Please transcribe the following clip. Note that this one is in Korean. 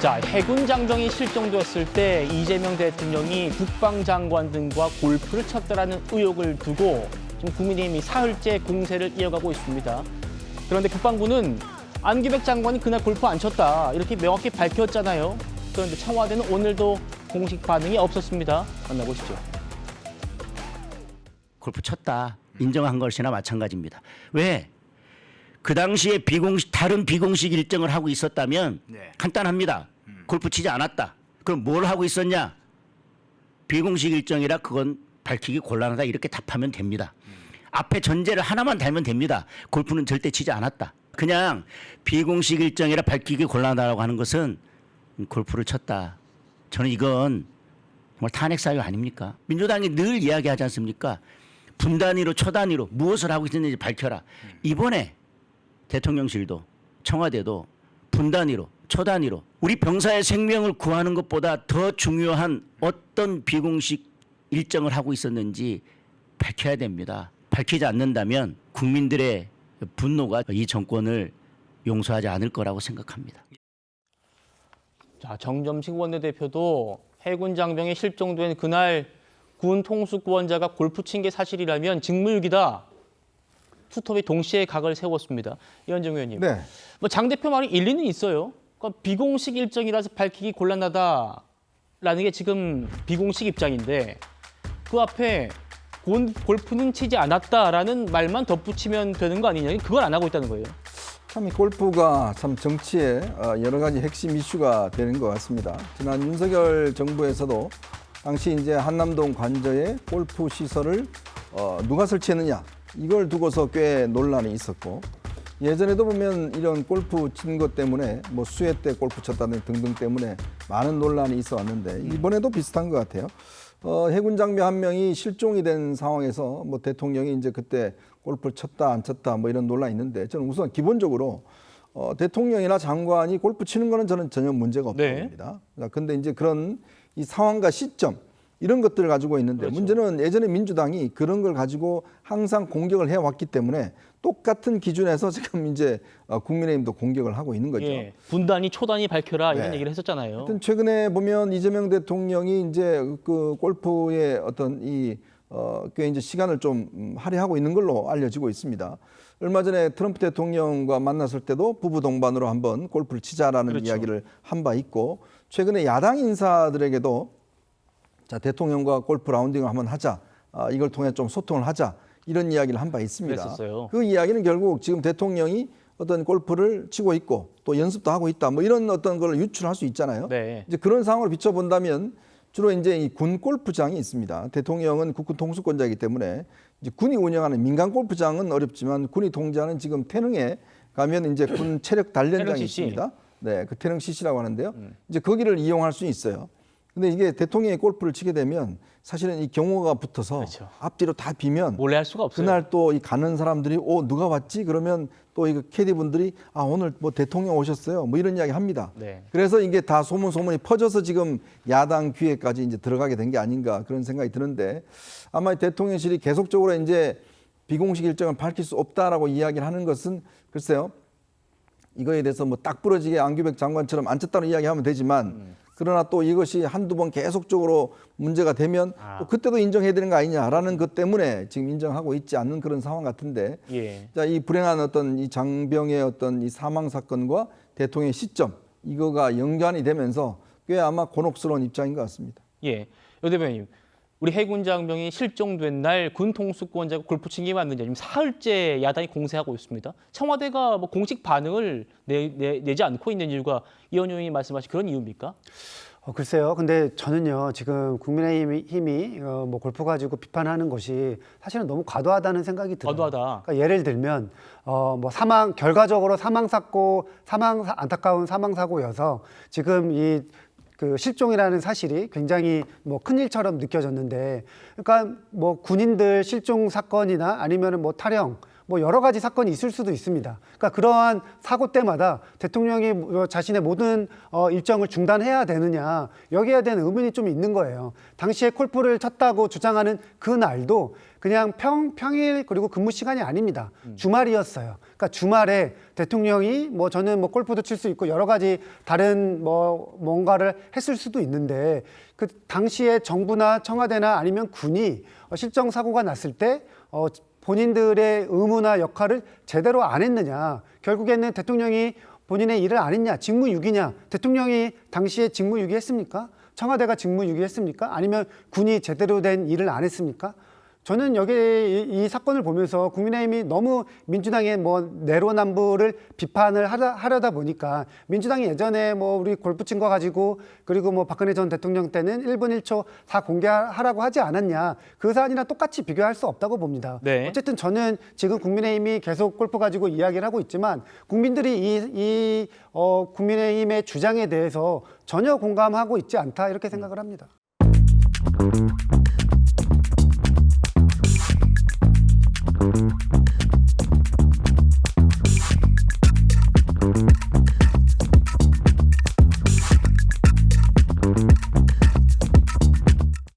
자, 해군 장병이 실종되었을 때 이재명 대통령이 국방장관 등과 골프를 쳤다라는 의혹을 두고 지금 국민의힘이 사흘째 공세를 이어가고 있습니다. 그런데 국방부는 안규백 장관이 그날 골프 안 쳤다 이렇게 명확히 밝혔잖아요. 그런데 청와대는 오늘도 공식 반응이 없었습니다. 만나보시죠. 골프 쳤다 인정한 것이나 마찬가지입니다. 왜? 그 당시에 다른 비공식 일정을 하고 있었다면 간단합니다. 골프 치지 않았다. 그럼 뭘 하고 있었냐? 비공식 일정이라 그건 밝히기 곤란하다 이렇게 답하면 됩니다. 앞에 전제를 하나만 달면 됩니다. 골프는 절대 치지 않았다. 그냥 비공식 일정이라 밝히기 곤란하다고 하는 것은 골프를 쳤다. 저는 이건 정말 탄핵 사유 아닙니까? 민주당이 늘 이야기하지 않습니까? 분단위로 초단위로 무엇을 하고 있었는지 밝혀라. 이번에 대통령실도 청와대도 분단위로 초단위로 우리 병사의 생명을 구하는 것보다 더 중요한 어떤 비공식 일정을 하고 있었는지 밝혀야 됩니다. 밝히지 않는다면 국민들의 분노가 이 정권을 용서하지 않을 거라고 생각합니다. 자, 정점식 원내대표도 해군 장병이 실종된 그날 군 통수권자가 골프 친 게 사실이라면 직무유기다. 투톱이 동시에 각을 세웠습니다. 이현정 의원님. 네. 뭐 장 대표 말이 일리는 있어요. 그러니까 비공식 일정이라서 밝히기 곤란하다라는 게 지금 비공식 입장인데 그 앞에 골프는 치지 않았다라는 말만 덧붙이면 되는 거 아니냐. 그걸 안 하고 있다는 거예요. 참 이 골프가 참 정치의 여러 가지 핵심 이슈가 되는 것 같습니다. 지난 윤석열 정부에서도 당시 이제 한남동 관저에 골프 시설을 누가 설치했느냐 이걸 두고서 꽤 논란이 있었고 예전에도 보면 이런 골프 친 것 때문에 뭐 수해 때 골프 쳤다는 등등 때문에 많은 논란이 있어 왔는데 이번에도 비슷한 것 같아요. 해군 장병 한 명이 실종이 된 상황에서 뭐 대통령이 이제 그때 골프를 쳤다 안 쳤다 뭐 이런 논란이 있는데 저는 우선 기본적으로 대통령이나 장관이 골프 치는 거는 저는 전혀 문제가 없다고 봅니다. 근데 이제 그런 이 상황과 시점 이런 것들을 가지고 있는데 그렇죠. 문제는 예전에 민주당이 그런 걸 가지고 항상 공격을 해왔기 때문에 똑같은 기준에서 지금 이제 국민의힘도 공격을 하고 있는 거죠. 예, 분단위 초단위 밝혀라 이런 네. 얘기를 했었잖아요. 하여튼 최근에 보면 이재명 대통령이 이제 그 골프의 어떤 꽤 이제 시간을 좀 할애하고 있는 걸로 알려지고 있습니다. 얼마 전에 트럼프 대통령과 만났을 때도 부부 동반으로 한번 골프를 치자라는 그렇죠. 이야기를 한 바 있고 최근에 야당 인사들에게도 자 대통령과 골프 라운딩을 한번 하자. 이걸 통해 좀 소통을 하자. 이런 이야기를 한 바 있습니다. 그랬었어요. 그 이야기는 결국 지금 대통령이 어떤 골프를 치고 있고 또 연습도 하고 있다. 뭐 이런 어떤 걸 유출할 수 있잖아요. 네. 이제 그런 상황을 비춰본다면 주로 이제 이 군 골프장이 있습니다. 대통령은 국군 통수권자이기 때문에 이제 군이 운영하는 민간 골프장은 어렵지만 군이 통제하는 지금 태릉에 가면 이제 군 체력 단련장이 있습니다. 네, 그 태릉 CC라고 하는데요. 이제 거기를 이용할 수 있어요. 근데 이게 대통령이 골프를 치게 되면 사실은 이 경호가 붙어서 그렇죠. 앞뒤로 다 비면 몰래 할 수가 없어요. 그날 또 이 가는 사람들이 누가 왔지? 그러면 또 이 캐디 분들이 오늘 뭐 대통령 오셨어요. 뭐 이런 이야기 합니다. 네. 그래서 이게 다 소문이 퍼져서 지금 야당 귀에까지 이제 들어가게 된 게 아닌가 그런 생각이 드는데 아마 대통령실이 계속적으로 이제 비공식 일정을 밝힐 수 없다라고 이야기를 하는 것은 글쎄요. 이거에 대해서 뭐 딱 부러지게 안규백 장관처럼 안 쳤다는 이야기하면 되지만 그러나 또 이것이 한두 번 계속적으로 문제가 되면 또 그때도 인정해야 되는 거 아니냐라는 것 때문에 지금 인정하고 있지 않는 그런 상황 같은데 예. 자, 이 불행한 어떤 이 장병의 어떤 이 사망 사건과 대통령의 시점 이거가 연관이 되면서 꽤 아마 곤혹스러운 입장인 것 같습니다. 예. 여 대표님, 우리 해군 장병이 실종된 날 군 통수권자가 골프 친 게 맞느냐 지금 사흘째 야당이 공세하고 있습니다. 청와대가 뭐 공식 반응을 내지 않고 있는 이유가 이현 의원이 말씀하신 그런 이유입니까? 글쎄요. 근데 저는요, 지금 국민의힘이 뭐 골프 가지고 비판하는 것이 사실은 너무 과도하다는 생각이 들어요. 과도하다. 그러니까 예를 들면 뭐 결과적으로 안타까운 사망 사고여서 지금 그 실종이라는 사실이 굉장히 뭐 큰일처럼 느껴졌는데, 그러니까 뭐 군인들 실종 사건이나 아니면은 뭐 탈영, 뭐 여러 가지 사건이 있을 수도 있습니다. 그러니까 그러한 사고 때마다 대통령이 자신의 모든 일정을 중단해야 되느냐, 여기에 대한 의문이 좀 있는 거예요. 당시에 골프를 쳤다고 주장하는 그 날도 그냥 평일 그리고 근무 시간이 아닙니다. 주말이었어요. 그러니까 주말에 대통령이 뭐 저는 뭐 골프도 칠 수 있고 여러 가지 다른 뭐 뭔가를 했을 수도 있는데 그 당시에 정부나 청와대나 아니면 군이 실정 사고가 났을 때 본인들의 의무나 역할을 제대로 안 했느냐. 결국에는 대통령이 본인의 일을 안 했냐. 직무유기냐. 대통령이 당시에 직무유기했습니까? 청와대가 직무유기했습니까? 아니면 군이 제대로 된 일을 안 했습니까? 저는 여기 이 사건을 보면서 국민의힘이 너무 민주당의 뭐 내로남불을 비판을 하려다 보니까 민주당이 예전에 뭐 우리 골프 친 거 가지고 그리고 뭐 박근혜 전 대통령 때는 1분 1초 다 공개하라고 하지 않았냐. 그 사안이랑 똑같이 비교할 수 없다고 봅니다. 네. 어쨌든 저는 지금 국민의힘이 계속 골프 가지고 이야기를 하고 있지만 국민들이 국민의힘의 주장에 대해서 전혀 공감하고 있지 않다 이렇게 생각을 합니다.